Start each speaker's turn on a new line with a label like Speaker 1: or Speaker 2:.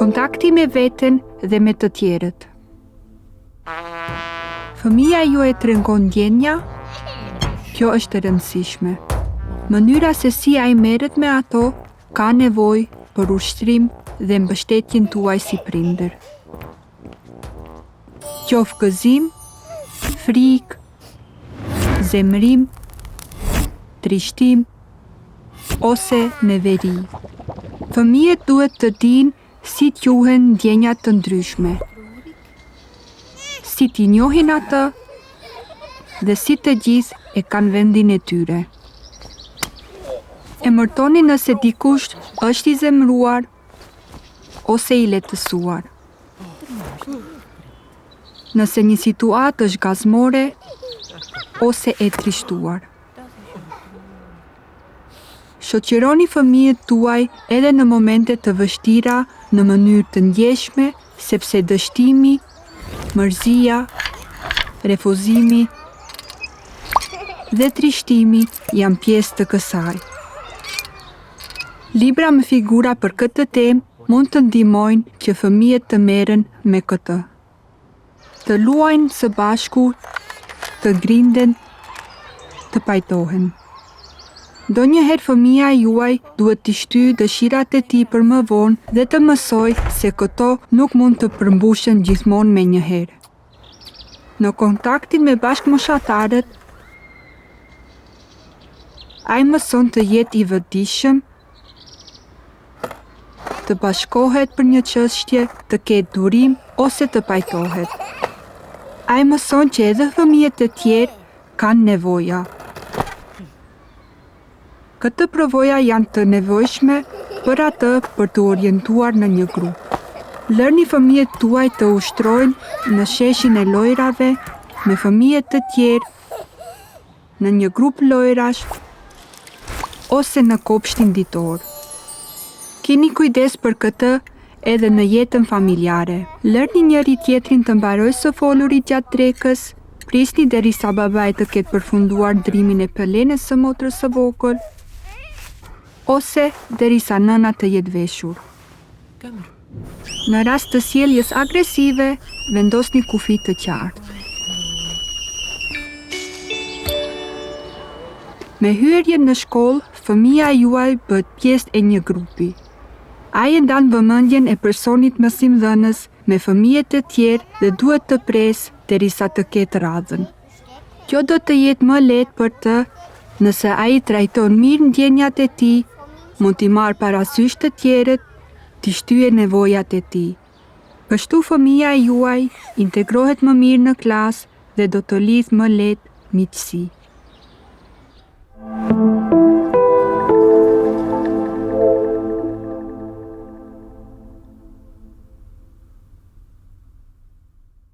Speaker 1: kontakti me veten dhe me të tjerët. Fëmia juaj tregon ndjenja? Kjo është e rëndësishme. Mënyra se si ai merret me ato ka nevojë për ushtrim dhe mbështetjen tuaj si prindër. Qoftë gëzim, frikë, zemërim, trishtim ose neveri. Fëmijët duhet të dinë si quhen ndjenjat të ndryshme, si t'i njohin atë dhe si të gjithë e kanë vendin e tyre. Emërtoni nëse dikush është i zemëruar ose i letësuar. Nëse një situatë është gazmore ose e trishtuar. Shoqëroni fëmijët tuaj edhe në momente të vështira në mënyrë të ndjeshme, sepse dështimi, mërzia, refuzimi dhe trishtimi janë pjesë të kësaj. Libra me figura për këtë temë mund të ndihmojnë që fëmijët të merren me këtë. Të luajnë së bashku, të grinden, të pajtohen. Donjëherë fëmia juaj duhet t'i shtyjë dëshirat e tij për më vonë dhe të mësojë se këto nuk mund të përmbushen gjithmonë me njëherë. Në kontaktin me bashkëmoshatarët, ai mëson të jetë i vëdijshëm, të bashkohet për një çështje, të ketë durim ose të pajtohet. Ai mëson që edhe fëmijët e tjerë kanë nevoja. Këtë përvoja janë të nevojshme për atë për të orientuar në një grup. Lërni fëmijët tuaj të ushtrojnë në sheshin e lojrave me fëmijët të tjerë, në një grup lojrash ose në kopshtin ditor. Keni kujdes për këtë edhe në jetën familjare. Lërni njëri tjetrin të mbarojë së folurit gjatë drekës, prisni derisa babai të ketë përfunduar ndrimin e pelenës së motrës së vogël, ose derisa nëna të jetë veshur. Në rast të sjelljes agresive, vendosni kufi të qartë. Me hyrjen në shkollë, fëmia juaj bëhet pjesë e një grupi. Ai e ndan vëmendjen e personit mësimdhënës me fëmijët e tjerë dhe duhet të presë derisa të ketë radhën. Kjo do të jetë më lehtë për të nëse ai trajton mirë ndjenjat e tij, mund t'i marrë parasysh të tjerët, t'i shtyje nevojat e tij. Kështu fëmia juaj integrohet më mirë në klasë dhe do të lidhë më lehtë miqësi.